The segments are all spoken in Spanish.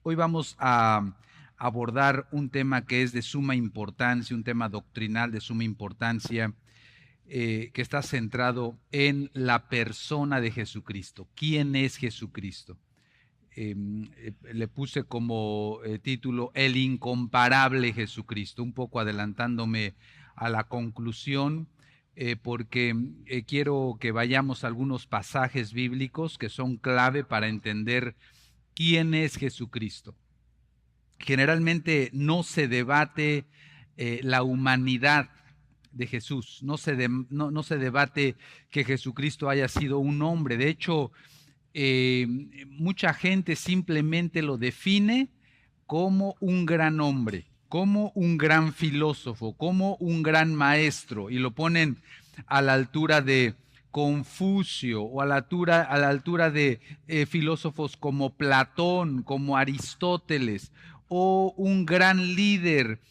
Hoy vamos a abordar un tema que es de suma importancia, un tema doctrinal de suma importancia, que está centrado en la persona de Jesucristo. ¿Quién es Jesucristo? Le puse como título El incomparable Jesucristo, un poco adelantándome a la conclusión, porque quiero que vayamos a algunos pasajes bíblicos que son clave para entender quién es Jesucristo. Generalmente no se debate la humanidad de Jesús, no se debate que Jesucristo haya sido un hombre. De hecho, mucha gente simplemente lo define como un gran hombre, como un gran filósofo, como un gran maestro, y lo ponen a la altura de Confucio o a la altura de filósofos como Platón, como Aristóteles, o un gran líder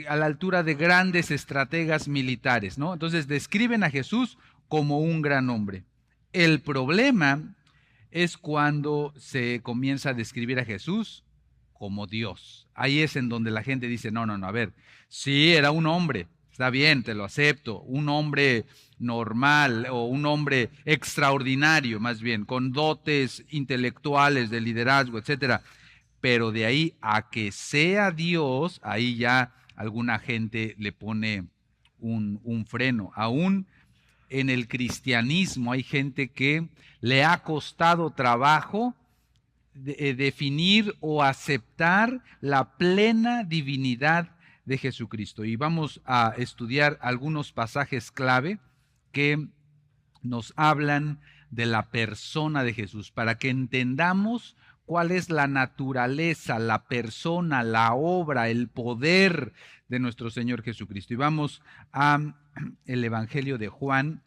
a la altura de grandes estrategas militares, ¿no? Entonces describen a Jesús como un gran hombre. El problema es cuando se comienza a describir a Jesús como Dios. Ahí es en donde la gente dice, no, a ver, sí, era un hombre, está bien, te lo acepto, un hombre normal o un hombre extraordinario, más bien, con dotes intelectuales de liderazgo, etcétera. Pero de ahí a que sea Dios, ahí ya alguna gente le pone un freno. Aún en el cristianismo hay gente que le ha costado trabajo definir o aceptar la plena divinidad de Jesucristo. Y vamos a estudiar algunos pasajes clave que nos hablan de la persona de Jesús, para que entendamos cuál es la naturaleza, la persona, la obra, el poder de nuestro Señor Jesucristo. Y vamos a el Evangelio de Juan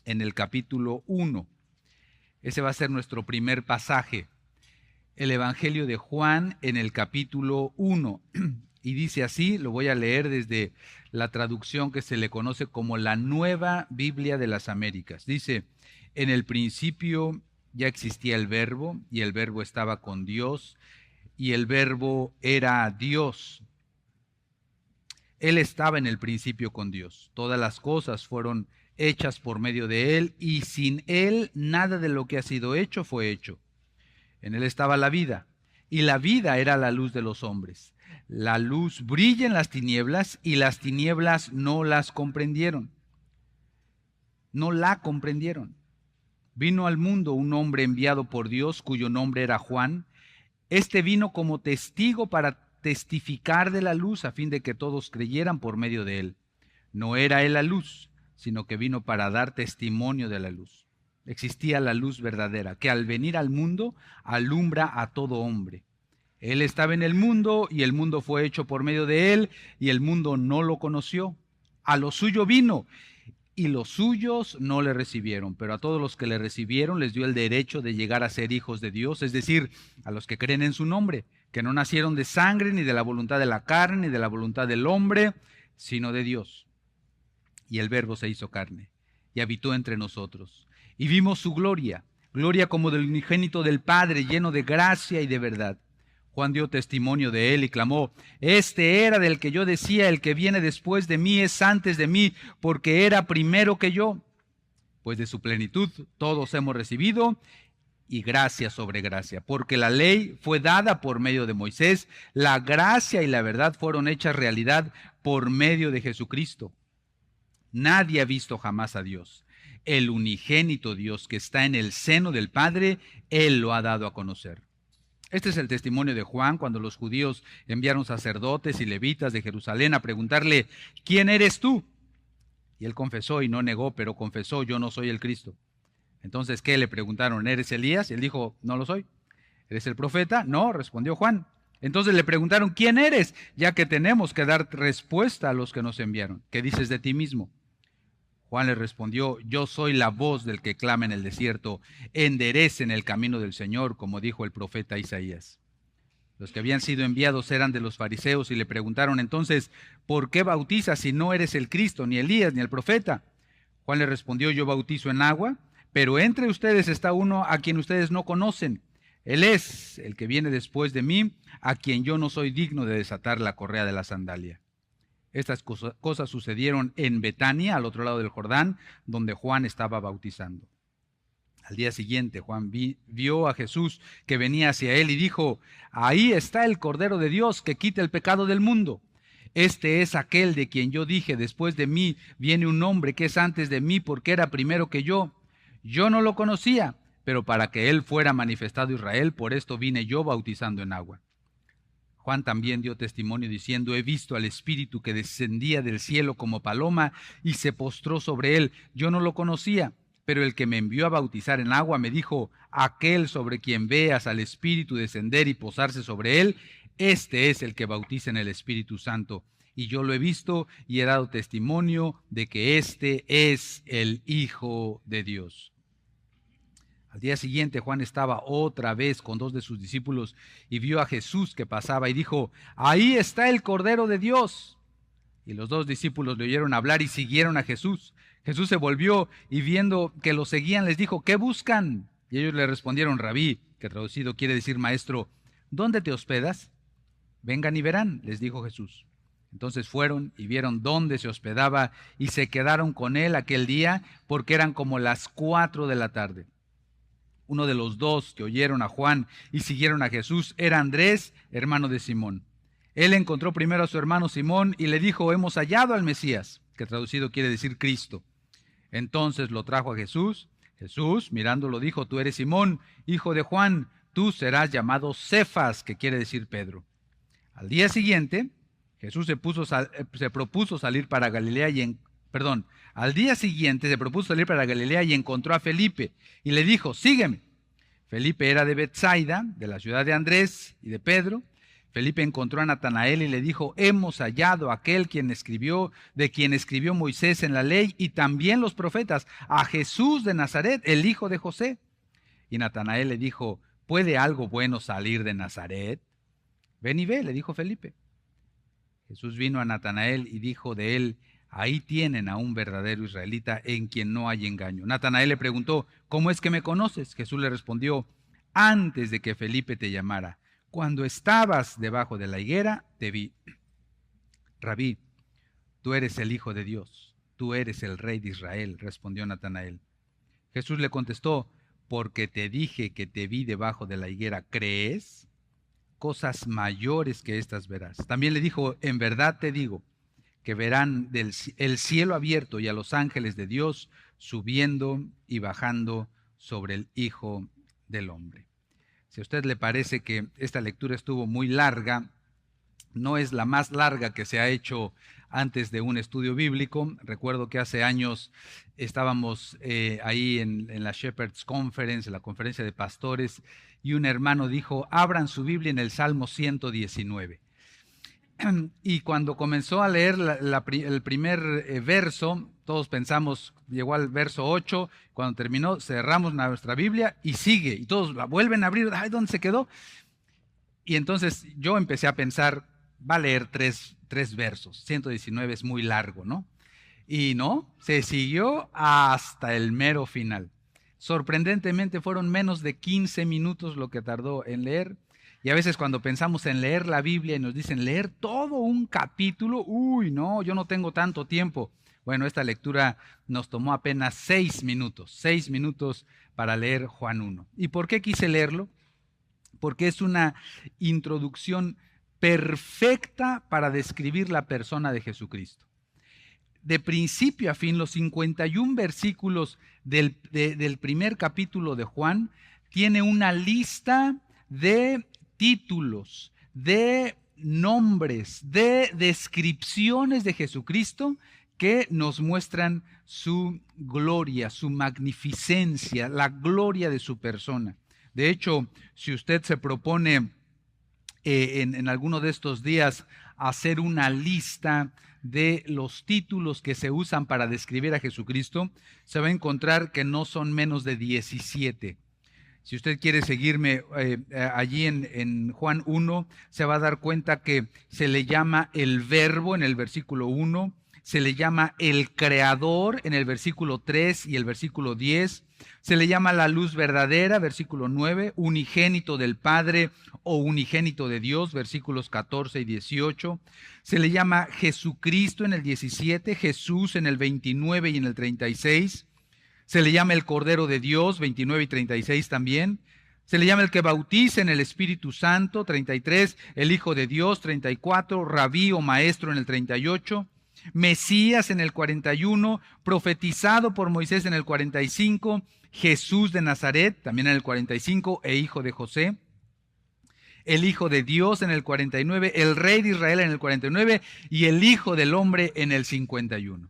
en el capítulo 1. Ese va a ser nuestro primer pasaje. El Evangelio de Juan en el capítulo 1. Y dice así, lo voy a leer desde la traducción que se le conoce como la Nueva Biblia de las Américas. Dice, en el principio ya existía el Verbo, y el Verbo estaba con Dios, y el Verbo era Dios. Él estaba en el principio con Dios. Todas las cosas fueron hechas por medio de Él, y sin Él nada de lo que ha sido hecho fue hecho. En Él estaba la vida, y la vida era la luz de los hombres. La luz brilla en las tinieblas, y las tinieblas no las comprendieron. No la comprendieron. Vino al mundo un hombre enviado por Dios, cuyo nombre era Juan. Este vino como testigo para testificar de la luz, a fin de que todos creyeran por medio de él. No era él la luz, sino que vino para dar testimonio de la luz. Existía la luz verdadera, que al venir al mundo alumbra a todo hombre. Él estaba en el mundo, y el mundo fue hecho por medio de él, y el mundo no lo conoció. A lo suyo vino, y los suyos no le recibieron, pero a todos los que le recibieron les dio el derecho de llegar a ser hijos de Dios, es decir, a los que creen en su nombre, que no nacieron de sangre, ni de la voluntad de la carne, ni de la voluntad del hombre, sino de Dios. Y el Verbo se hizo carne, y habitó entre nosotros. Y vimos su gloria, gloria como del unigénito del Padre, lleno de gracia y de verdad. Juan dio testimonio de él y clamó, este era del que yo decía, el que viene después de mí es antes de mí, porque era primero que yo. Pues de su plenitud todos hemos recibido, y gracia sobre gracia, porque la ley fue dada por medio de Moisés, la gracia y la verdad fueron hechas realidad por medio de Jesucristo. Nadie ha visto jamás a Dios. El unigénito Dios que está en el seno del Padre, Él lo ha dado a conocer. Este es el testimonio de Juan cuando los judíos enviaron sacerdotes y levitas de Jerusalén a preguntarle, ¿quién eres tú? Y él confesó y no negó, pero confesó, yo no soy el Cristo. Entonces, ¿qué? Le preguntaron, ¿eres Elías? Y él dijo, no lo soy. ¿Eres el profeta? No, respondió Juan. Entonces le preguntaron, ¿quién eres? Ya que tenemos que dar respuesta a los que nos enviaron. ¿Qué dices de ti mismo? Juan le respondió, yo soy la voz del que clama en el desierto, enderecen el camino del Señor, como dijo el profeta Isaías. Los que habían sido enviados eran de los fariseos y le preguntaron entonces, ¿por qué bautizas si no eres el Cristo, ni Elías, ni el profeta? Juan le respondió, yo bautizo en agua, pero entre ustedes está uno a quien ustedes no conocen. Él es el que viene después de mí, a quien yo no soy digno de desatar la correa de la sandalia. Estas cosas sucedieron en Betania, al otro lado del Jordán, donde Juan estaba bautizando. Al día siguiente, Juan vio a Jesús que venía hacia él y dijo: ahí está el Cordero de Dios que quita el pecado del mundo. Este es aquel de quien yo dije: después de mí viene un hombre que es antes de mí, porque era primero que yo. Yo no lo conocía, pero para que él fuera manifestado a Israel, por esto vine yo bautizando en agua. Juan también dio testimonio diciendo: he visto al Espíritu que descendía del cielo como paloma y se postró sobre él. Yo no lo conocía, pero el que me envió a bautizar en agua me dijo: aquel sobre quien veas al Espíritu descender y posarse sobre él, este es el que bautiza en el Espíritu Santo. Y yo lo he visto y he dado testimonio de que este es el Hijo de Dios. Al día siguiente Juan estaba otra vez con 2 de sus discípulos y vio a Jesús que pasaba y dijo: ahí está el Cordero de Dios. Y los 2 discípulos le oyeron hablar y siguieron a Jesús. Jesús se volvió y viendo que lo seguían les dijo: ¿qué buscan? Y ellos le respondieron: Rabí, que traducido quiere decir maestro, ¿dónde te hospedas? Vengan y verán, les dijo Jesús. Entonces fueron y vieron dónde se hospedaba y se quedaron con él aquel día, porque eran como las 4 de la tarde. Uno de los 2 que oyeron a Juan y siguieron a Jesús era Andrés, hermano de Simón. Él encontró primero a su hermano Simón y le dijo: hemos hallado al Mesías, que traducido quiere decir Cristo. Entonces lo trajo a Jesús. Jesús, mirándolo, dijo: tú eres Simón, hijo de Juan, tú serás llamado Cefas, que quiere decir Pedro. Al día siguiente, Jesús se propuso salir para Galilea al día siguiente se propuso salir para Galilea y encontró a Felipe y le dijo: sígueme. Felipe era de Betsaida, de la ciudad de Andrés y de Pedro. Felipe encontró a Natanael y le dijo: hemos hallado a aquel de quien escribió Moisés en la ley y también los profetas, a Jesús de Nazaret, el hijo de José. Y Natanael le dijo: ¿puede algo bueno salir de Nazaret? Ven y ve, le dijo Felipe. Jesús vino a Natanael y dijo de él: ahí tienen a un verdadero israelita en quien no hay engaño. Natanael le preguntó: ¿cómo es que me conoces? Jesús le respondió: antes de que Felipe te llamara, cuando estabas debajo de la higuera, te vi. Rabí, tú eres el Hijo de Dios, tú eres el Rey de Israel, respondió Natanael. Jesús le contestó: porque te dije que te vi debajo de la higuera, ¿crees? Cosas mayores que estas verás. También le dijo: en verdad te digo, que verán el cielo abierto y a los ángeles de Dios subiendo y bajando sobre el Hijo del Hombre. Si a usted le parece que esta lectura estuvo muy larga, no es la más larga que se ha hecho antes de un estudio bíblico. Recuerdo que hace años estábamos ahí en la Shepherd's Conference, en la conferencia de pastores, y un hermano dijo: abran su Biblia en el Salmo 119. Y cuando comenzó a leer el primer verso, todos pensamos, llegó al verso 8, cuando terminó cerramos nuestra Biblia y sigue, y todos la vuelven a abrir. ¡Ay, dónde se quedó! Y entonces yo empecé a pensar: va a leer tres versos, 119 es muy largo, ¿no? Y no, se siguió hasta el mero final. Sorprendentemente fueron menos de 15 minutos lo que tardó en leer. Y a veces cuando pensamos en leer la Biblia y nos dicen leer todo un capítulo, uy, no, yo no tengo tanto tiempo. Bueno, esta lectura nos tomó apenas 6 minutos para leer Juan 1. ¿Y por qué quise leerlo? Porque es una introducción perfecta para describir la persona de Jesucristo. De principio a fin, los 51 versículos del primer capítulo de Juan tiene una lista de títulos, de nombres, de descripciones de Jesucristo que nos muestran su gloria, su magnificencia, la gloria de su persona. De hecho, si usted se propone en alguno de estos días hacer una lista de los títulos que se usan para describir a Jesucristo, se va a encontrar que no son menos de 17. Si usted quiere seguirme allí en Juan 1, se va a dar cuenta que se le llama el Verbo en el versículo 1, se le llama el Creador en el versículo 3 y el versículo 10, Se le llama la luz verdadera, versículo 9, unigénito del Padre o unigénito de Dios, versículos 14 y 18. Se le llama Jesucristo en el 17, Jesús en el 29 y en el 36. Se le llama el Cordero de Dios, 29 y 36 también. Se le llama el que bautiza en el Espíritu Santo, 33, el Hijo de Dios, 34, Rabí o Maestro en el 38. Mesías en el 41, profetizado por Moisés en el 45, Jesús de Nazaret, también en el 45, e hijo de José, el Hijo de Dios en el 49, el Rey de Israel en el 49 y el Hijo del Hombre en el 51.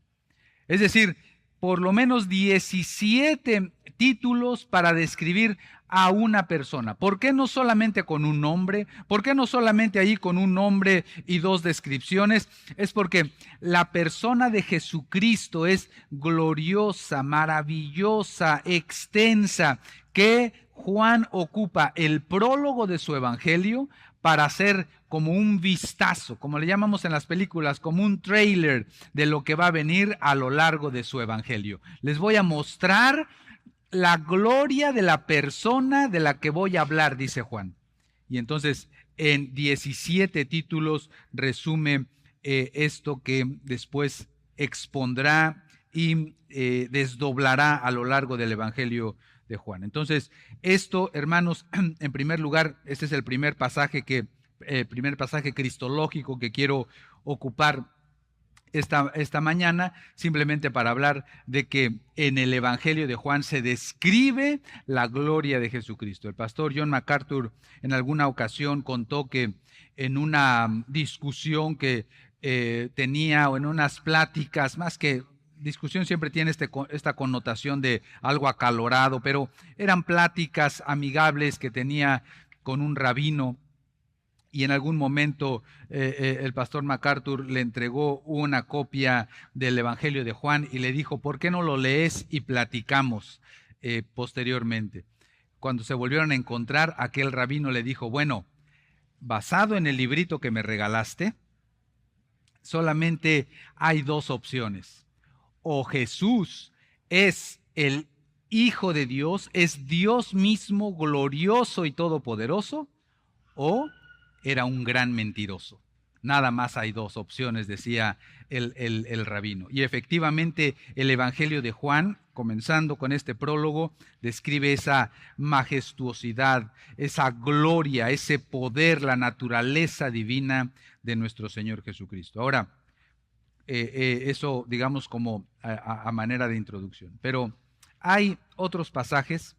Es decir, por lo menos 17 títulos para describir a una persona. ¿Por qué no solamente con un nombre? ¿Por qué no solamente ahí con un nombre y dos descripciones? Es porque la persona de Jesucristo es gloriosa, maravillosa, extensa, que Juan ocupa el prólogo de su evangelio para hacer como un vistazo, como le llamamos en las películas, como un trailer de lo que va a venir a lo largo de su evangelio. Les voy a mostrar la gloria de la persona de la que voy a hablar, dice Juan. Y entonces en 17 títulos resume esto que después expondrá y desdoblará a lo largo del evangelio de Juan. Entonces, esto, hermanos, en primer lugar, este es el primer pasaje cristológico que quiero ocupar esta mañana, simplemente para hablar de que en el Evangelio de Juan se describe la gloria de Jesucristo. El pastor John MacArthur en alguna ocasión contó que en una discusión que tenía, o en unas pláticas, más que discusión siempre tiene esta connotación de algo acalorado, pero eran pláticas amigables que tenía con un rabino. Y en algún momento el pastor MacArthur le entregó una copia del Evangelio de Juan y le dijo, ¿por qué no lo lees y platicamos posteriormente? Cuando se volvieron a encontrar, aquel rabino le dijo, bueno, basado en el librito que me regalaste, solamente hay dos opciones. O Jesús es el Hijo de Dios, es Dios mismo, glorioso y todopoderoso, o era un gran mentiroso. Nada más hay dos opciones, decía el rabino. Y efectivamente el Evangelio de Juan, comenzando con este prólogo, describe esa majestuosidad, esa gloria, ese poder, la naturaleza divina de nuestro Señor Jesucristo. Ahora, eso digamos como a manera de introducción. Pero hay otros pasajes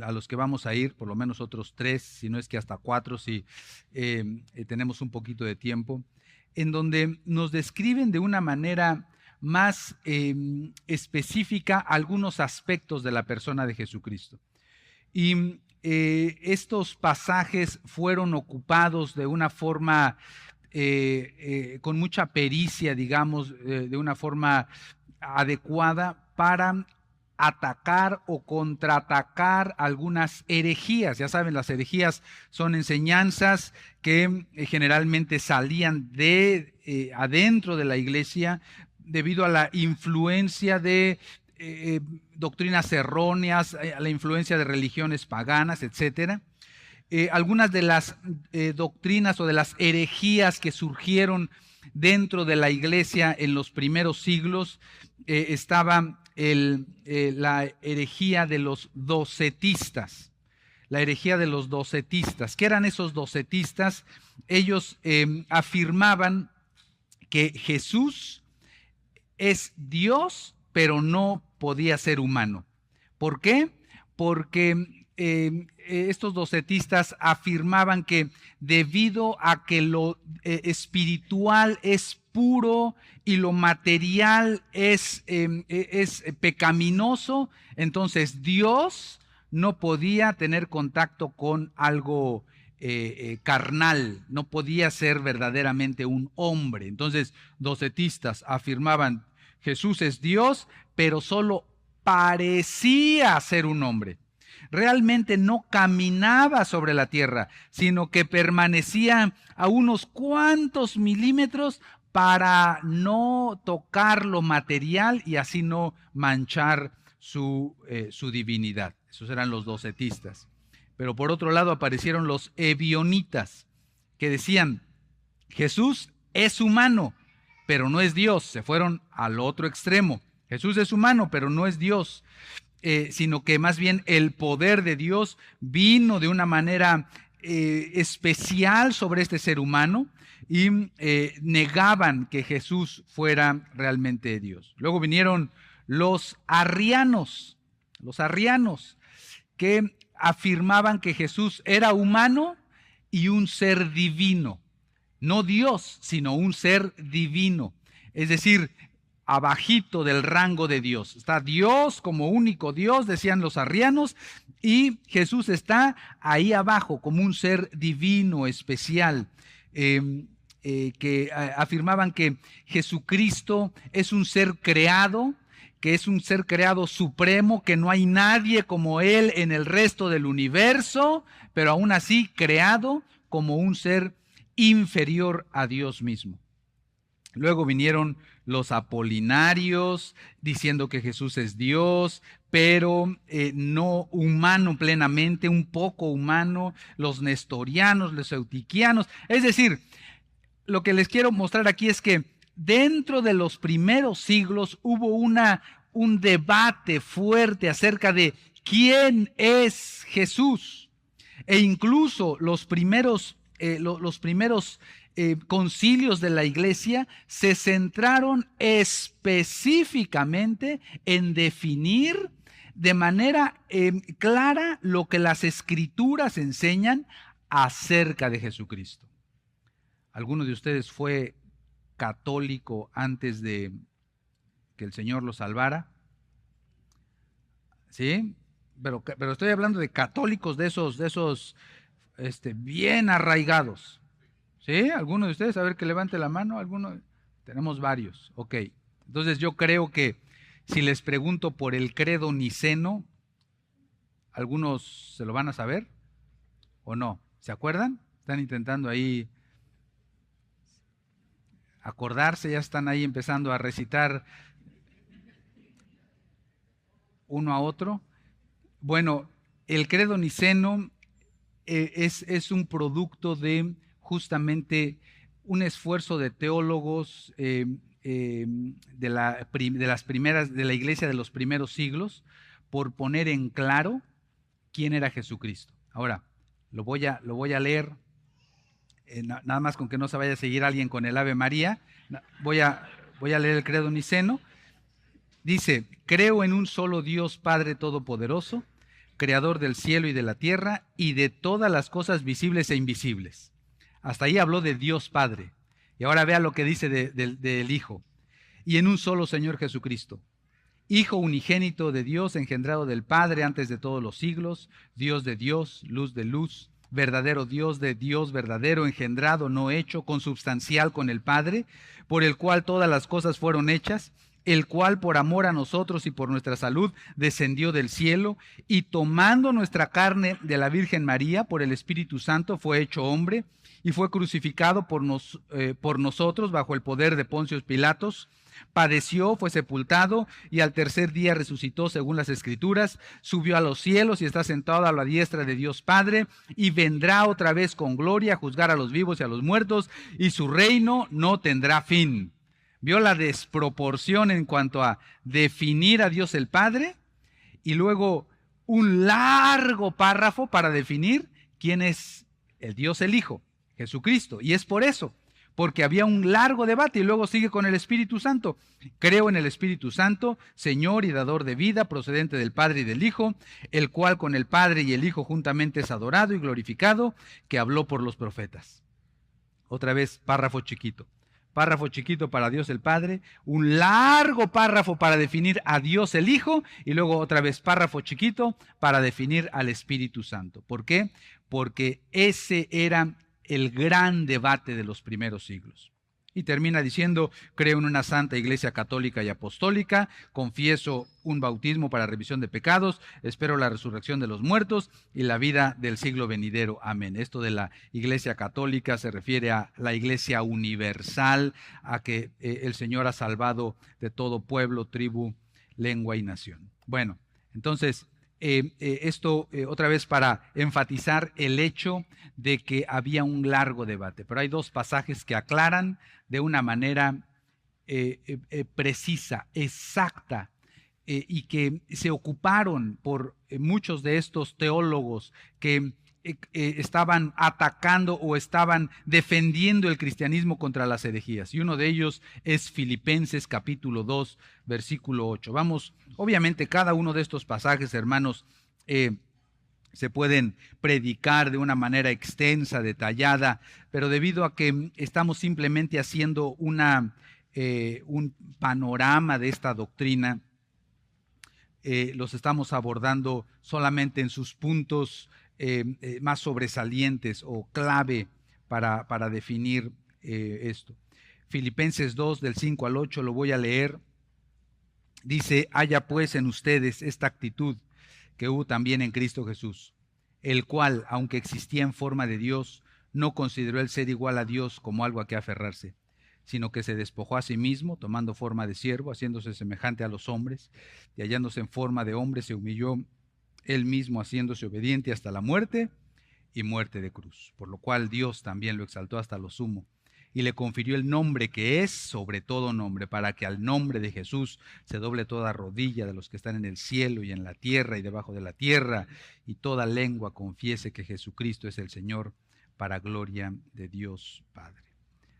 a los que vamos a ir, por lo menos otros 3, si no es que hasta 4, si tenemos un poquito de tiempo, en donde nos describen de una manera más específica algunos aspectos de la persona de Jesucristo. Y estos pasajes fueron ocupados de una forma con mucha pericia, digamos, de una forma adecuada para atacar o contraatacar algunas herejías. Ya saben, las herejías son enseñanzas que generalmente salían de adentro de la iglesia debido a la influencia de doctrinas erróneas, a la influencia de religiones paganas, etcétera. Algunas de las doctrinas o de las herejías que surgieron dentro de la iglesia en los primeros siglos estaba la herejía de los docetistas. La herejía de los docetistas. ¿Qué eran esos docetistas? Ellos afirmaban que Jesús es Dios, pero no podía ser humano. ¿Por qué? Porque estos docetistas afirmaban que debido a que lo espiritual es puro y lo material es pecaminoso, entonces Dios no podía tener contacto con algo carnal, no podía ser verdaderamente un hombre. Entonces, docetistas afirmaban, Jesús es Dios, pero solo parecía ser un hombre. Realmente no caminaba sobre la tierra, sino que permanecía a unos cuantos milímetros para no tocar lo material y así no manchar su divinidad. Esos eran los docetistas. Pero por otro lado aparecieron los ebionitas, que decían, Jesús es humano, pero no es Dios. Se fueron al otro extremo. Jesús es humano, pero no es Dios, sino que más bien el poder de Dios vino de una manera especial sobre este ser humano y negaban que Jesús fuera realmente Dios. Luego vinieron los arrianos, que afirmaban que Jesús era humano y un ser divino. No Dios, sino un ser divino. Es decir, abajito del rango de Dios. Está Dios como único Dios, decían los arrianos, y Jesús está ahí abajo como un ser divino, especial, que afirmaban que Jesucristo es un ser creado, que es un ser creado supremo, que no hay nadie como Él en el resto del universo, pero aún así creado como un ser inferior a Dios mismo. Luego vinieron los apolinarios diciendo que Jesús es Dios, pero no humano plenamente, un poco humano, los nestorianos, los eutiquianos. Es decir, lo que les quiero mostrar aquí es que dentro de los primeros siglos hubo un debate fuerte acerca de quién es Jesús. E incluso los primeros concilios de la iglesia se centraron específicamente en definir de manera clara lo que las escrituras enseñan acerca de Jesucristo. ¿Alguno de ustedes fue católico antes de que el Señor lo salvara? ¿Sí? Pero estoy hablando de católicos de esos bien arraigados. ¿Sí? ¿Alguno de ustedes? A ver, que levante la mano. ¿Alguno? Tenemos varios. Ok. Entonces yo creo que si les pregunto por el credo niceno, ¿algunos se lo van a saber o no? ¿Se acuerdan? Están intentando ahí acordarse, ya están ahí empezando a recitar uno a otro. Bueno, el credo niceno es un producto de justamente un esfuerzo de teólogos de la iglesia de los primeros siglos por poner en claro quién era Jesucristo. Ahora, lo voy a leer, nada más con que no se vaya a seguir alguien con el Ave María. Voy a leer el credo niceno. Dice: creo en un solo Dios Padre Todopoderoso, creador del cielo y de la tierra y de todas las cosas visibles e invisibles. Hasta ahí habló de Dios Padre. Y ahora vea lo que dice del Hijo. Y en un solo Señor Jesucristo, Hijo unigénito de Dios, engendrado del Padre antes de todos los siglos, Dios de Dios, luz de luz, verdadero Dios de Dios verdadero, engendrado, no hecho, consubstancial con el Padre, por el cual todas las cosas fueron hechas, el cual por amor a nosotros y por nuestra salud descendió del cielo y tomando nuestra carne de la Virgen María por el Espíritu Santo fue hecho hombre y fue crucificado por nosotros bajo el poder de Poncio Pilatos. Padeció, fue sepultado y al tercer día resucitó según las Escrituras, subió a los cielos y está sentado a la diestra de Dios Padre y vendrá otra vez con gloria a juzgar a los vivos y a los muertos y su reino no tendrá fin. ¿Vio la desproporción en cuanto a definir a Dios el Padre? Y luego un largo párrafo para definir quién es el Dios el Hijo, Jesucristo. Y es por eso, porque había un largo debate y luego sigue con el Espíritu Santo. Creo en el Espíritu Santo, Señor y dador de vida, procedente del Padre y del Hijo, el cual con el Padre y el Hijo juntamente es adorado y glorificado, que habló por los profetas. Otra vez, párrafo chiquito. Párrafo chiquito para Dios el Padre, un largo párrafo para definir a Dios el Hijo y luego otra vez párrafo chiquito para definir al Espíritu Santo. ¿Por qué? Porque ese era el gran debate de los primeros siglos. Y termina diciendo: creo en una santa iglesia católica y apostólica, confieso un bautismo para remisión de pecados, espero la resurrección de los muertos y la vida del siglo venidero. Amén. Esto de la iglesia católica se refiere a la iglesia universal, a que el Señor ha salvado de todo pueblo, tribu, lengua y nación. Bueno, entonces, esto otra vez para enfatizar el hecho de que había un largo debate, pero hay dos pasajes que aclaran de una manera precisa, exacta, y que se ocuparon por muchos de estos teólogos que estaban atacando o estaban defendiendo el cristianismo contra las herejías. Y uno de ellos es Filipenses capítulo 2, versículo 8. Vamos, obviamente cada uno de estos pasajes, hermanos, se pueden predicar de una manera extensa, detallada, pero debido a que estamos simplemente haciendo un panorama de esta doctrina, los estamos abordando solamente en sus puntos más sobresalientes o clave para definir esto. Filipenses 2, del 5 al 8, lo voy a leer. Dice: haya pues en ustedes esta actitud que hubo también en Cristo Jesús, el cual, aunque existía en forma de Dios, no consideró el ser igual a Dios como algo a que aferrarse, sino que se despojó a sí mismo, tomando forma de siervo, haciéndose semejante a los hombres, y hallándose en forma de hombre, se humilló él mismo, haciéndose obediente hasta la muerte y muerte de cruz, por lo cual Dios también lo exaltó hasta lo sumo, y le confirió el nombre que es sobre todo nombre, para que al nombre de Jesús se doble toda rodilla de los que están en el cielo y en la tierra y debajo de la tierra, y toda lengua confiese que Jesucristo es el Señor, para gloria de Dios Padre.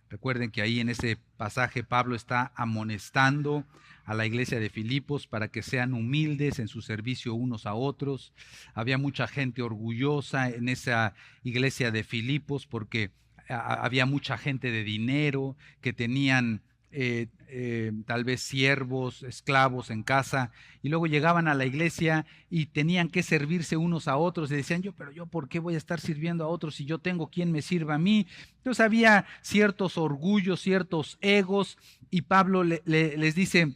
Recuerden que ahí en ese pasaje Pablo está amonestando a la iglesia de Filipos para que sean humildes en su servicio unos a otros. Había mucha gente orgullosa en esa iglesia de Filipos porque había mucha gente de dinero que tenían tal vez siervos, esclavos en casa, y luego llegaban a la iglesia y tenían que servirse unos a otros y decían: pero yo ¿por qué voy a estar sirviendo a otros si yo tengo quien me sirva a mí? Entonces había ciertos orgullos, ciertos egos, y Pablo les dice: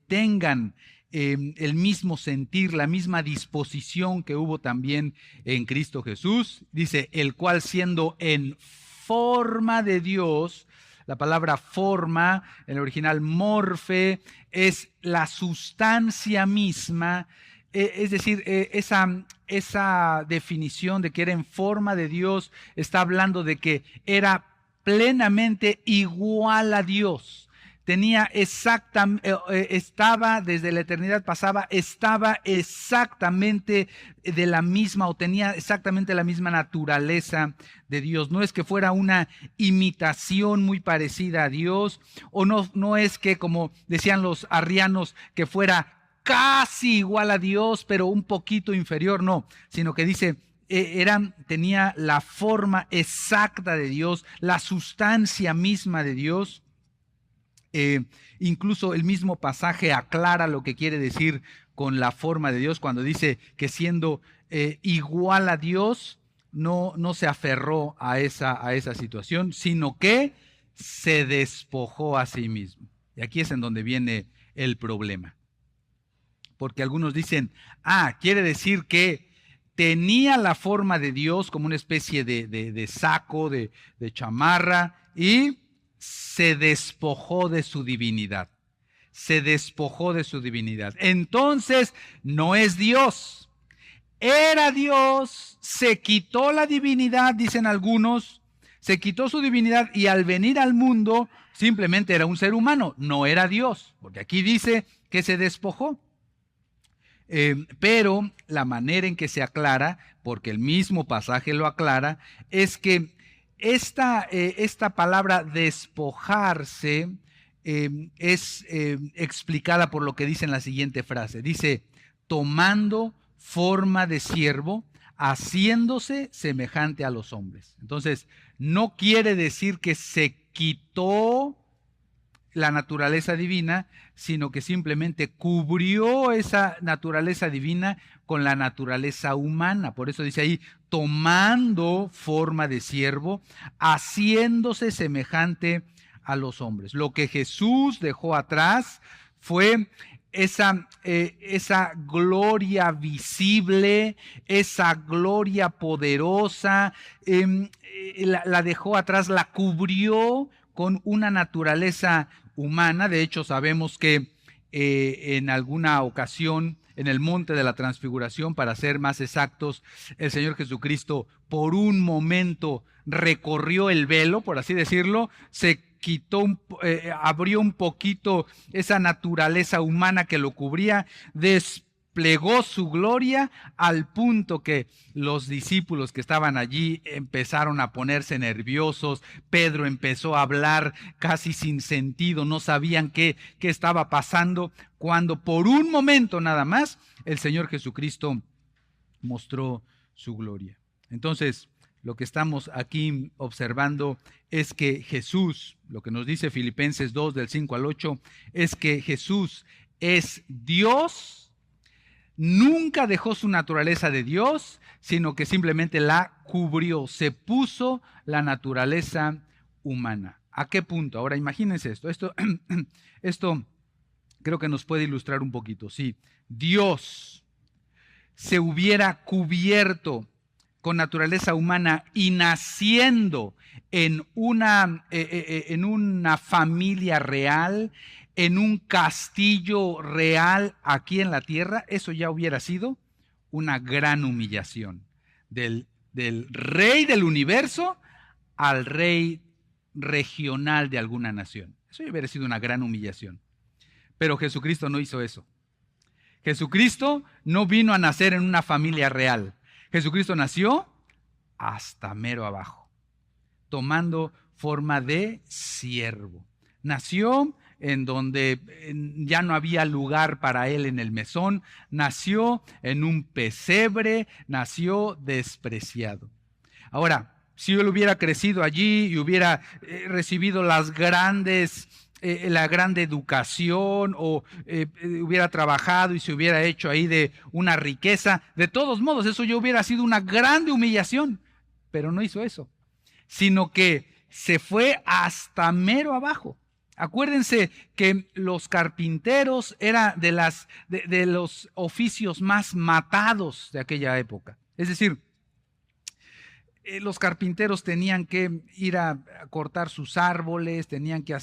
tengan el mismo sentir, la misma disposición que hubo también en Cristo Jesús. Dice: el cual, siendo en forma de Dios. La palabra forma, en el original morfe, es la sustancia misma, es decir, esa definición de que era en forma de Dios está hablando de que era plenamente igual a Dios. Tenía estaba desde la eternidad pasada, estaba exactamente de la misma, o tenía exactamente la misma naturaleza de Dios. No es que fuera una imitación muy parecida a Dios, o no es que, como decían los arrianos, que fuera casi igual a Dios, pero un poquito inferior, no, sino que dice: tenía la forma exacta de Dios, la sustancia misma de Dios. Incluso el mismo pasaje aclara lo que quiere decir con la forma de Dios, cuando dice que siendo igual a Dios, no se aferró a esa situación, sino que se despojó a sí mismo. Y aquí es en donde viene el problema. Porque algunos dicen: quiere decir que tenía la forma de Dios como una especie de saco, de chamarra, y se despojó de su divinidad. Se despojó de su divinidad. Entonces, no es Dios. Era Dios, se quitó la divinidad, dicen algunos, se quitó su divinidad, y al venir al mundo simplemente era un ser humano, no era Dios, porque aquí dice que se despojó. Pero la manera en que se aclara, porque el mismo pasaje lo aclara, es que esta palabra despojarse es explicada por lo que dice en la siguiente frase. Dice: tomando forma de siervo, haciéndose semejante a los hombres. Entonces, no quiere decir que se quitó la naturaleza divina, sino que simplemente cubrió esa naturaleza divina con la naturaleza humana. Por eso dice ahí: tomando forma de siervo, haciéndose semejante a los hombres. Lo que Jesús dejó atrás fue esa gloria visible, esa gloria poderosa, la dejó atrás, la cubrió con una naturaleza humana. De hecho, sabemos que en alguna ocasión en el monte de la transfiguración, para ser más exactos, el Señor Jesucristo por un momento recorrió el velo, por así decirlo, se quitó, abrió un poquito esa naturaleza humana que lo cubría, desplegó su gloria al punto que los discípulos que estaban allí empezaron a ponerse nerviosos. Pedro empezó a hablar casi sin sentido, no sabían qué estaba pasando, cuando por un momento nada más el Señor Jesucristo mostró su gloria. Entonces, lo que estamos aquí observando es que Jesús, lo que nos dice Filipenses 2 del 5 al 8, es que Jesús es Dios, nunca dejó su naturaleza de Dios, sino que simplemente la cubrió, se puso la naturaleza humana. ¿A qué punto? Ahora imagínense esto creo que nos puede ilustrar un poquito. Si Dios se hubiera cubierto con naturaleza humana y naciendo en una familia real, en un castillo real aquí en la tierra, eso ya hubiera sido una gran humillación. Del rey del universo al rey regional de alguna nación. Eso ya hubiera sido una gran humillación. Pero Jesucristo no hizo eso. Jesucristo no vino a nacer en una familia real. Jesucristo nació hasta mero abajo, tomando forma de siervo. Nació en donde ya no había lugar para él en el mesón, nació en un pesebre, nació despreciado. Ahora, si él hubiera crecido allí y hubiera recibido la grande educación o hubiera trabajado y se hubiera hecho ahí de una riqueza, de todos modos eso ya hubiera sido una grande humillación, pero no hizo eso, sino que se fue hasta mero abajo. Acuérdense que los carpinteros eran de los oficios más matados de aquella época. Es decir, los carpinteros tenían que ir a cortar sus árboles, tenían que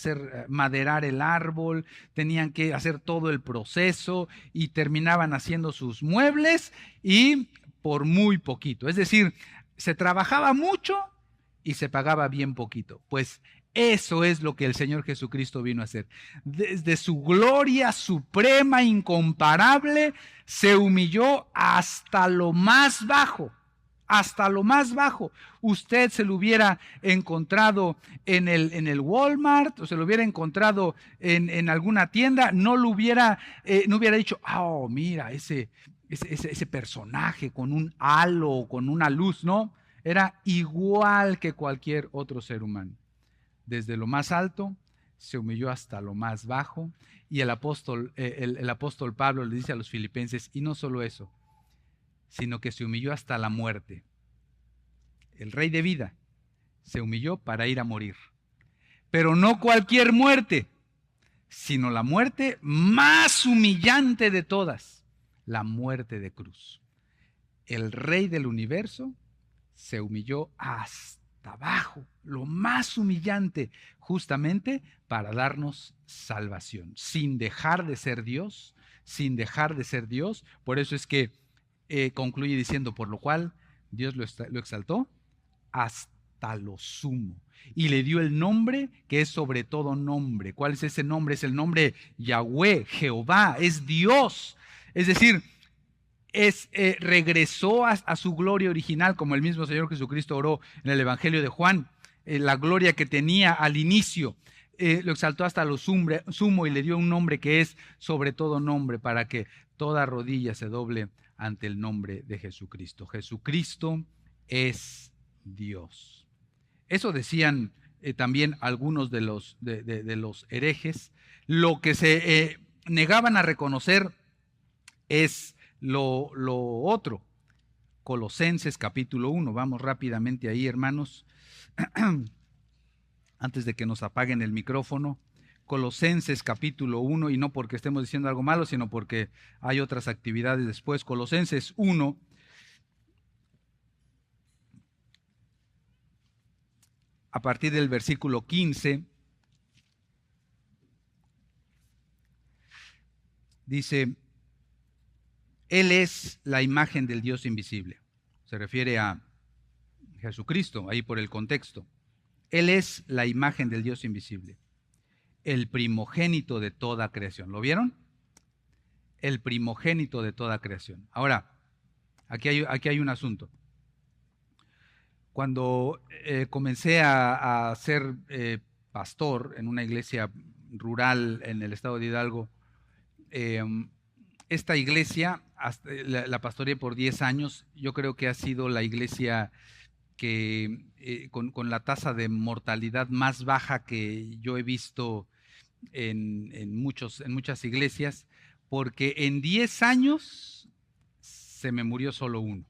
maderar el árbol, tenían que hacer todo el proceso y terminaban haciendo sus muebles y por muy poquito. Es decir, se trabajaba mucho y se pagaba bien poquito. Pues eso es lo que el Señor Jesucristo vino a hacer. Desde su gloria suprema, incomparable, se humilló hasta lo más bajo. Hasta lo más bajo. Usted se lo hubiera encontrado en el Walmart o se lo hubiera encontrado en alguna tienda, no hubiera dicho, oh, mira, ese personaje con un halo o con una luz, no. Era igual que cualquier otro ser humano. Desde lo más alto se humilló hasta lo más bajo, y el apóstol Pablo le dice a los filipenses, y no solo eso, sino que se humilló hasta la muerte. El rey de vida se humilló para ir a morir. Pero no cualquier muerte, sino la muerte más humillante de todas, la muerte de cruz. El rey del universo se humilló hasta abajo, lo más humillante, justamente para darnos salvación, sin dejar de ser Dios, sin dejar de ser Dios. Por eso es que concluye diciendo, por lo cual Dios lo exaltó hasta lo sumo y le dio el nombre que es sobre todo nombre. ¿Cuál es ese nombre? Es el nombre Yahweh, Jehová, es Dios. Es decir, regresó a su gloria original, como el mismo Señor Jesucristo oró en el Evangelio de Juan. La gloria que tenía al inicio, lo exaltó hasta lo sumo y le dio un nombre que es sobre todo nombre, para que toda rodilla se doble ante el nombre de Jesucristo. Jesucristo es Dios. Eso decían también algunos de los herejes. Lo que se negaban a reconocer es lo otro. Colosenses capítulo 1. Vamos rápidamente ahí, hermanos, antes de que nos apaguen el micrófono. Colosenses capítulo 1, y no porque estemos diciendo algo malo, sino porque hay otras actividades después. Colosenses 1, a partir del versículo 15, Dice, Él es la imagen del Dios invisible. Se refiere a Jesucristo, ahí por el contexto. Él es la imagen del Dios invisible, el primogénito de toda creación. ¿Lo vieron? El primogénito de toda creación. Ahora, aquí hay un asunto. Cuando comencé a ser pastor en una iglesia rural en el estado de Hidalgo, esta iglesia la pastoreé por 10 años. Yo creo que ha sido la iglesia que con la tasa de mortalidad más baja que yo he visto en muchas iglesias, porque en 10 años se me murió solo uno.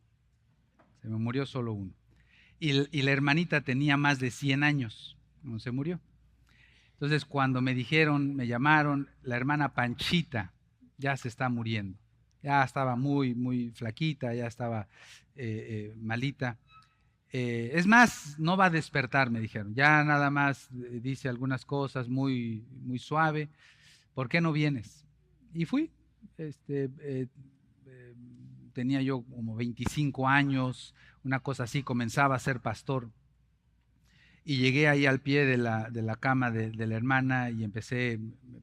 Se me murió solo uno. Y la hermanita tenía más de 100 años, no se murió. Entonces, cuando me llamaron, la hermana Panchita ya se está muriendo. Ya estaba muy, muy flaquita, ya estaba malita. Es más, no va a despertar, me dijeron. Ya nada más dice algunas cosas muy, muy suave. ¿Por qué no vienes? Y fui. Tenía yo como 25 años, una cosa así, comenzaba a ser pastor. Y llegué ahí al pie de la cama de la hermana y me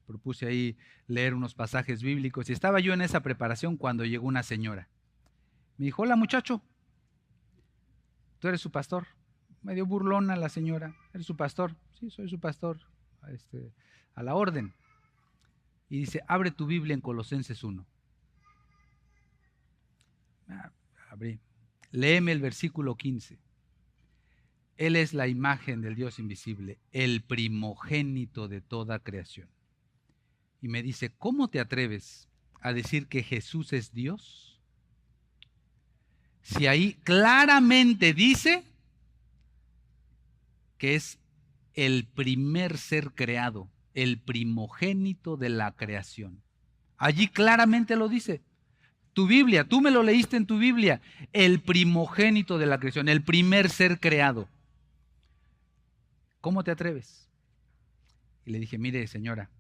propuse ahí leer unos pasajes bíblicos. Y estaba yo en esa preparación cuando llegó una señora. Me dijo, hola muchacho, ¿tú eres su pastor? Medio burlona la señora, ¿eres su pastor? Sí, soy su pastor, a la orden. Y dice, abre tu Biblia en Colosenses 1. Abrí. Léeme el versículo 15. Él es la imagen del Dios invisible, el primogénito de toda creación. Y me dice, ¿cómo te atreves a decir que Jesús es Dios? Si ahí claramente dice que es el primer ser creado, el primogénito de la creación. Allí claramente lo dice. Tu Biblia, tú me lo leíste en tu Biblia, el primogénito de la creación, el primer ser creado. ¿Cómo te atreves? Y le dije, mire señora,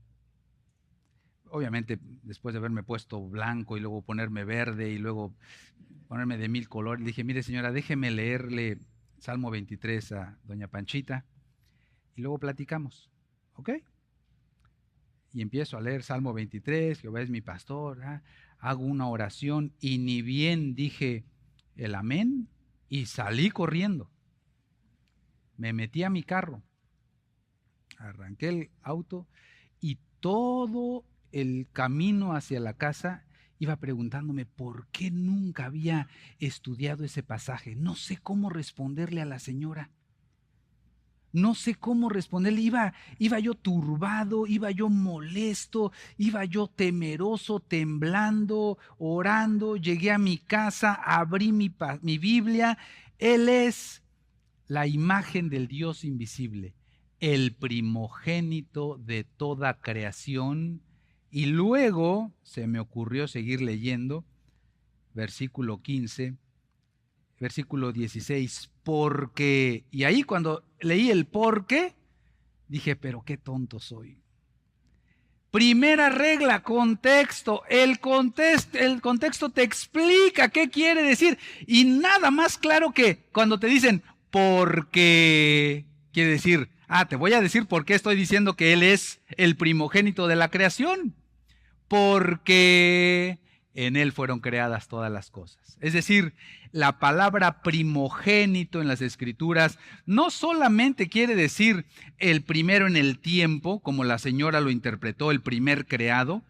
obviamente después de haberme puesto blanco y luego ponerme verde y luego ponerme de 1000 colores, le dije, mire señora, déjeme leerle Salmo 23 a doña Panchita y luego platicamos, ¿ok? Y empiezo a leer Salmo 23, Jehová es mi pastor, hago una oración y ni bien dije el amén y salí corriendo. Me metí a mi carro, arranqué el auto y todo el camino hacia la casa iba preguntándome por qué nunca había estudiado ese pasaje. No sé cómo responderle a la señora. No sé cómo responderle, iba yo turbado, iba yo molesto, iba yo temeroso, temblando, orando. Llegué a mi casa, abrí mi Biblia. Él es la imagen del Dios invisible, el primogénito de toda creación. Y luego se me ocurrió seguir leyendo, versículo 15, versículo 16, porque, y ahí cuando leí el porque, dije, pero qué tonto soy. Primera regla, contexto. El contexto te explica qué quiere decir. Y nada más claro que cuando te dicen, porque, quiere decir, te voy a decir por qué estoy diciendo que Él es el primogénito de la creación. Porque en Él fueron creadas todas las cosas. Es decir, la palabra primogénito en las Escrituras no solamente quiere decir el primero en el tiempo, como la señora lo interpretó, el primer creado.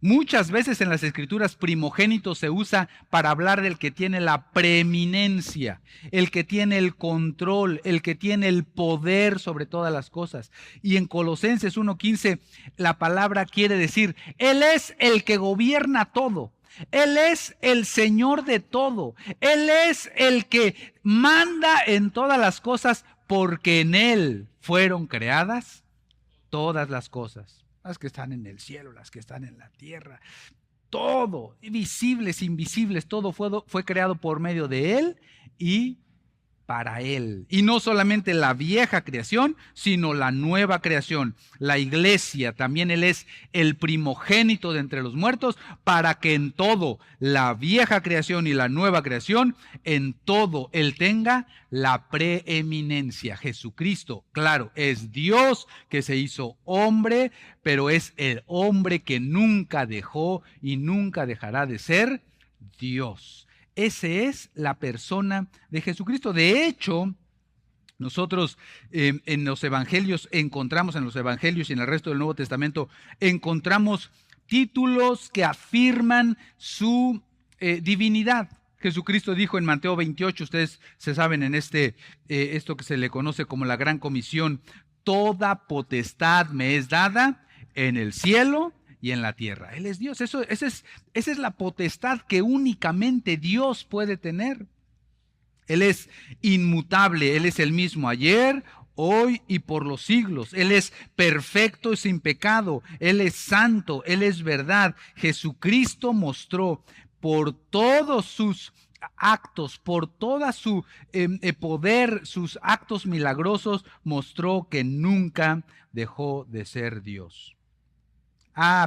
Muchas veces en las Escrituras primogénito se usa para hablar del que tiene la preeminencia, el que tiene el control, el que tiene el poder sobre todas las cosas. Y en Colosenses 1:15 la palabra quiere decir, Él es el que gobierna todo. Él es el Señor de todo. Él es el que manda en todas las cosas porque en Él fueron creadas todas las cosas. Las que están en el cielo, las que están en la tierra, todo, visibles, invisibles, todo fue creado por medio de Él y para Él. Y no solamente la vieja creación, sino la nueva creación. La iglesia, también Él es el primogénito de entre los muertos, para que en todo, la vieja creación y la nueva creación, en todo Él tenga la preeminencia. Jesucristo, claro, es Dios que se hizo hombre, pero es el hombre que nunca dejó y nunca dejará de ser Dios. Esa es la persona de Jesucristo. De hecho, nosotros en los evangelios encontramos, en los evangelios y en el resto del Nuevo Testamento, encontramos títulos que afirman su divinidad. Jesucristo dijo en Mateo 28, ustedes se saben en esto que se le conoce como la Gran Comisión: toda potestad me es dada en el cielo y en la tierra. Él es Dios. Esa es la potestad que únicamente Dios puede tener. Él es inmutable, Él es el mismo ayer, hoy y por los siglos. Él es perfecto y sin pecado, Él es santo, Él es verdad. Jesucristo mostró por todos sus actos, por toda su poder, sus actos milagrosos, mostró que nunca dejó de ser Dios.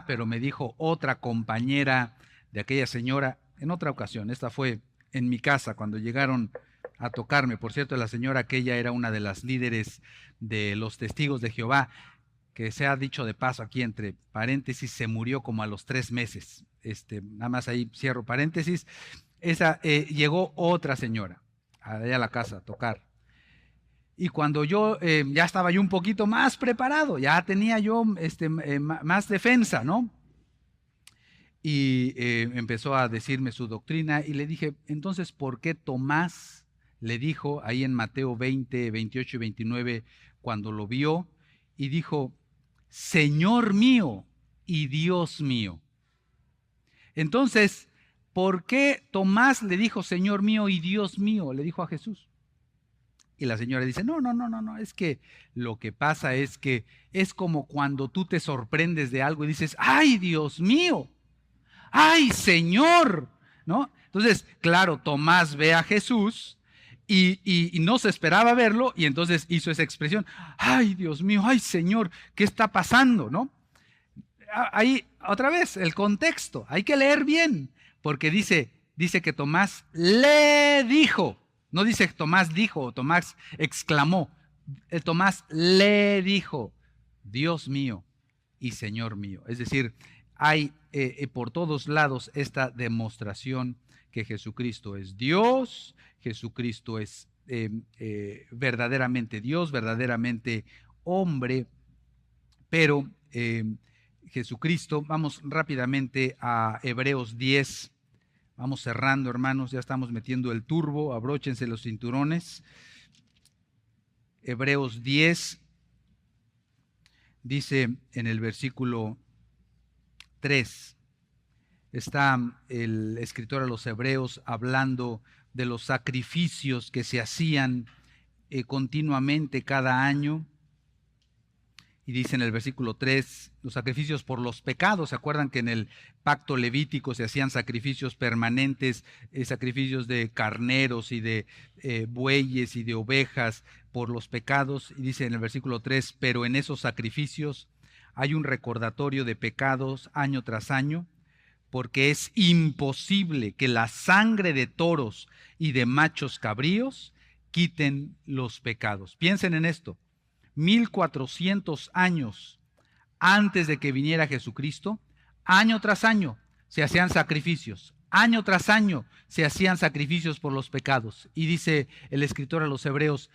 Pero me dijo otra compañera de aquella señora en otra ocasión, esta fue en mi casa cuando llegaron a tocarme. Por cierto, la señora aquella era una de las líderes de los Testigos de Jehová, que se ha dicho de paso aquí entre paréntesis, se murió como a los 3 meses. Nada más ahí cierro paréntesis. Llegó otra señora allá a la casa a tocar. Y cuando yo ya estaba yo un poquito más preparado, ya tenía yo más defensa, ¿no? Y empezó a decirme su doctrina y le dije, entonces, ¿por qué Tomás le dijo ahí en Mateo 20, 28 y 29, cuando lo vio, y dijo, Señor mío y Dios mío? Entonces, ¿por qué Tomás le dijo Señor mío y Dios mío? Le dijo a Jesús. Y la señora dice, no, es que lo que pasa es que es como cuando tú te sorprendes de algo y dices, ¡ay, Dios mío! ¡Ay, Señor! ¿No? Entonces, claro, Tomás ve a Jesús y no se esperaba verlo, y entonces hizo esa expresión, ¡ay, Dios mío! ¡Ay, Señor! ¿Qué está pasando? ¿No? Ahí, otra vez, el contexto, hay que leer bien, porque dice que Tomás le dijo. No dice Tomás dijo o Tomás exclamó. Tomás le dijo, Dios mío y Señor mío. Es decir, hay por todos lados esta demostración que Jesucristo es Dios, Jesucristo es verdaderamente Dios, verdaderamente hombre, pero Jesucristo, vamos rápidamente a Hebreos 10. Vamos cerrando, hermanos, ya estamos metiendo el turbo, abróchense los cinturones. Hebreos 10 dice en el versículo 3, está el escritor a los Hebreos hablando de los sacrificios que se hacían continuamente cada año. Y dice en el versículo 3, los sacrificios por los pecados. ¿Se acuerdan que en el pacto levítico se hacían sacrificios permanentes, sacrificios de carneros y de bueyes y de ovejas por los pecados? Y dice en el versículo 3, pero en esos sacrificios hay un recordatorio de pecados año tras año, porque es imposible que la sangre de toros y de machos cabríos quiten los pecados. Piensen en esto. 1400 años antes de que viniera Jesucristo, año tras año se hacían sacrificios, año tras año se hacían sacrificios por los pecados. Y dice el escritor a los Hebreos,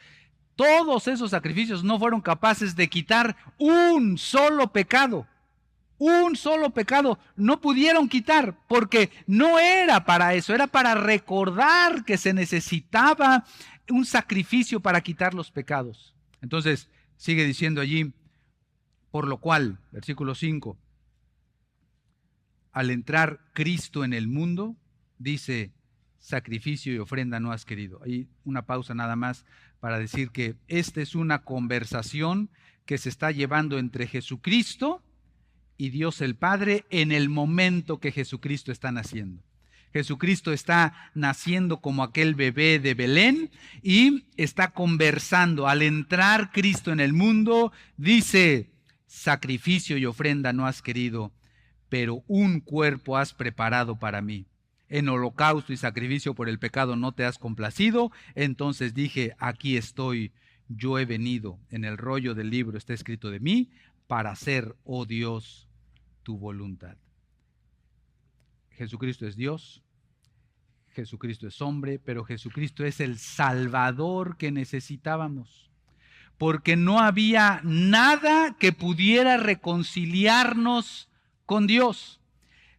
todos esos sacrificios no fueron capaces de quitar un solo pecado. Un solo pecado no pudieron quitar, porque no era para eso, era para recordar que se necesitaba un sacrificio para quitar los pecados. Entonces, sigue diciendo allí, por lo cual, versículo 5, al entrar Cristo en el mundo, dice, sacrificio y ofrenda no has querido. Ahí una pausa nada más para decir que esta es una conversación que se está llevando entre Jesucristo y Dios el Padre en el momento que Jesucristo está naciendo. Jesucristo está naciendo como aquel bebé de Belén y está conversando. Al entrar Cristo en el mundo, dice: sacrificio y ofrenda no has querido, pero un cuerpo has preparado para mí. En holocausto y sacrificio por el pecado no te has complacido. Entonces dije: aquí estoy, yo he venido. En el rollo del libro está escrito de mí, para hacer, oh Dios, tu voluntad. Jesucristo es Dios, Jesucristo es hombre, pero Jesucristo es el Salvador que necesitábamos, porque no había nada que pudiera reconciliarnos con Dios.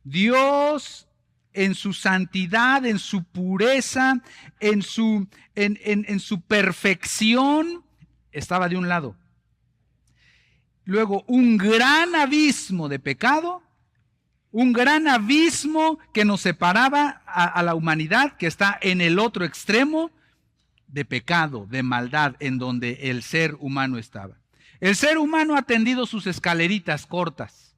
Dios, en su santidad, en su pureza, en su perfección, estaba de un lado. Luego, un gran abismo de pecado, un gran abismo que nos separaba a la humanidad, que está en el otro extremo de pecado, de maldad, en donde el ser humano estaba. El ser humano ha tendido sus escaleritas cortas,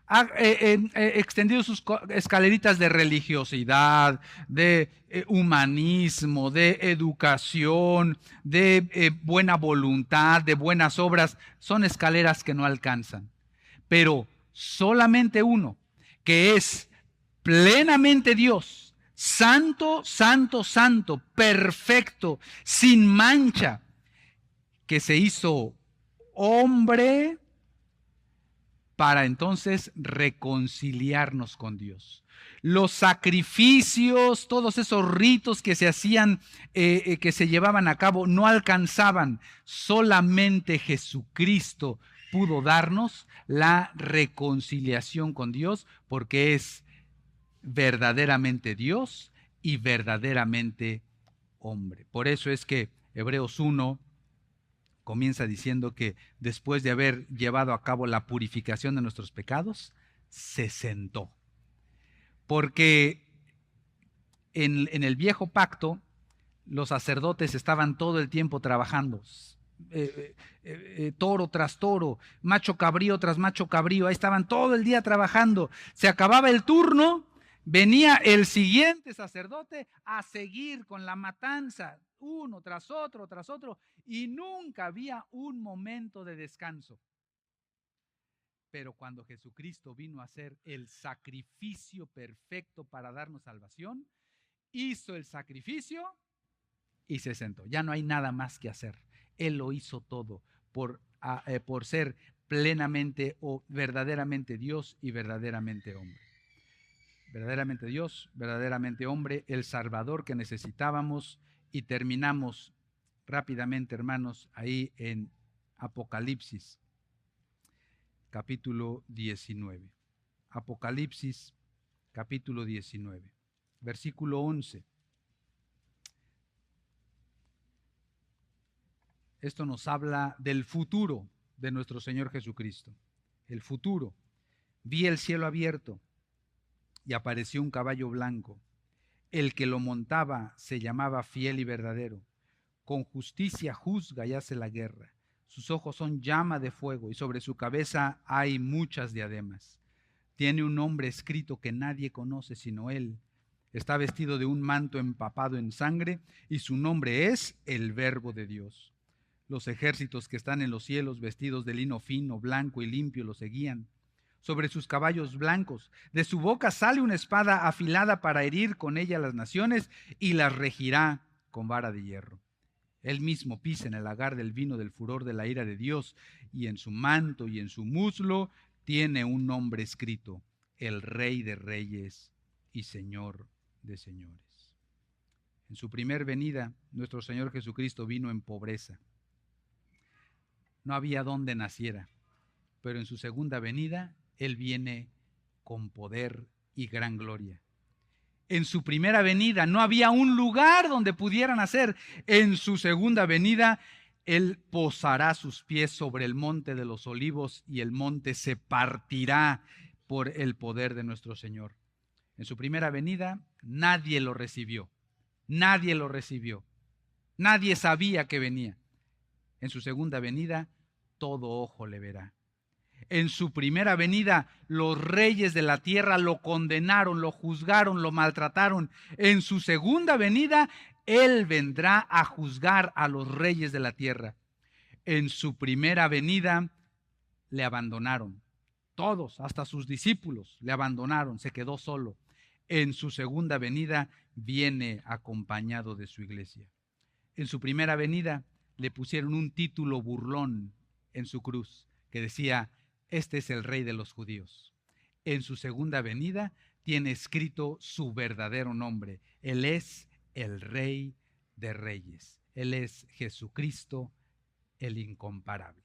ha extendido sus escaleritas de religiosidad, de humanismo, de educación, de buena voluntad, de buenas obras. Son escaleras que no alcanzan. Pero solamente uno, que es plenamente Dios, santo, santo, santo, perfecto, sin mancha, que se hizo hombre para entonces reconciliarnos con Dios. Los sacrificios, todos esos ritos que se hacían, que se llevaban a cabo, no alcanzaban. Solamente Jesucristo pudo darnos la reconciliación con Dios, porque es verdaderamente Dios y verdaderamente hombre. Por eso es que Hebreos 1 comienza diciendo que después de haber llevado a cabo la purificación de nuestros pecados, se sentó. Porque en el viejo pacto, los sacerdotes estaban todo el tiempo trabajando, toro tras toro, macho cabrío tras macho cabrío, ahí estaban todo el día trabajando. Se acababa el turno, venía el siguiente sacerdote a seguir con la matanza, uno tras otro, y nunca había un momento de descanso. Pero cuando Jesucristo vino a ser el sacrificio perfecto para darnos salvación, hizo el sacrificio y se sentó. Ya no hay nada más que hacer. Él lo hizo todo por ser plenamente o verdaderamente Dios y verdaderamente hombre. Verdaderamente Dios, verdaderamente hombre, el Salvador que necesitábamos. Y terminamos rápidamente, hermanos, ahí en Apocalipsis, capítulo 19. Apocalipsis, capítulo 19, versículo 11. Esto nos habla del futuro de nuestro Señor Jesucristo. El futuro. Vi el cielo abierto y apareció un caballo blanco. El que lo montaba se llamaba Fiel y Verdadero. Con justicia juzga y hace la guerra. Sus ojos son llama de fuego y sobre su cabeza hay muchas diademas. Tiene un nombre escrito que nadie conoce sino él. Está vestido de un manto empapado en sangre y su nombre es el Verbo de Dios. Los ejércitos que están en los cielos, vestidos de lino fino, blanco y limpio, lo seguían. Sobre sus caballos blancos, de su boca sale una espada afilada para herir con ella las naciones y las regirá con vara de hierro. Él mismo pisa en el lagar del vino del furor de la ira de Dios, y en su manto y en su muslo tiene un nombre escrito: el Rey de Reyes y Señor de Señores. En su primer venida, nuestro Señor Jesucristo vino en pobreza. No había donde naciera, pero en su segunda venida, Él viene con poder y gran gloria. En su primera venida no había un lugar donde pudiera nacer. En su segunda venida, Él posará sus pies sobre el monte de los olivos y el monte se partirá por el poder de nuestro Señor. En su primera venida, nadie lo recibió. Nadie lo recibió. Nadie sabía que venía. En su segunda venida, todo ojo le verá. En su primera venida, los reyes de la tierra lo condenaron, lo juzgaron, lo maltrataron. En su segunda venida, Él vendrá a juzgar a los reyes de la tierra. En su primera venida, le abandonaron. Todos, hasta sus discípulos, le abandonaron, se quedó solo. En su segunda venida, viene acompañado de su iglesia. En su primera venida, le pusieron un título burlón en su cruz, que decía: este es el rey de los judíos. En su segunda venida tiene escrito su verdadero nombre. Él es el Rey de Reyes. Él es Jesucristo, el incomparable.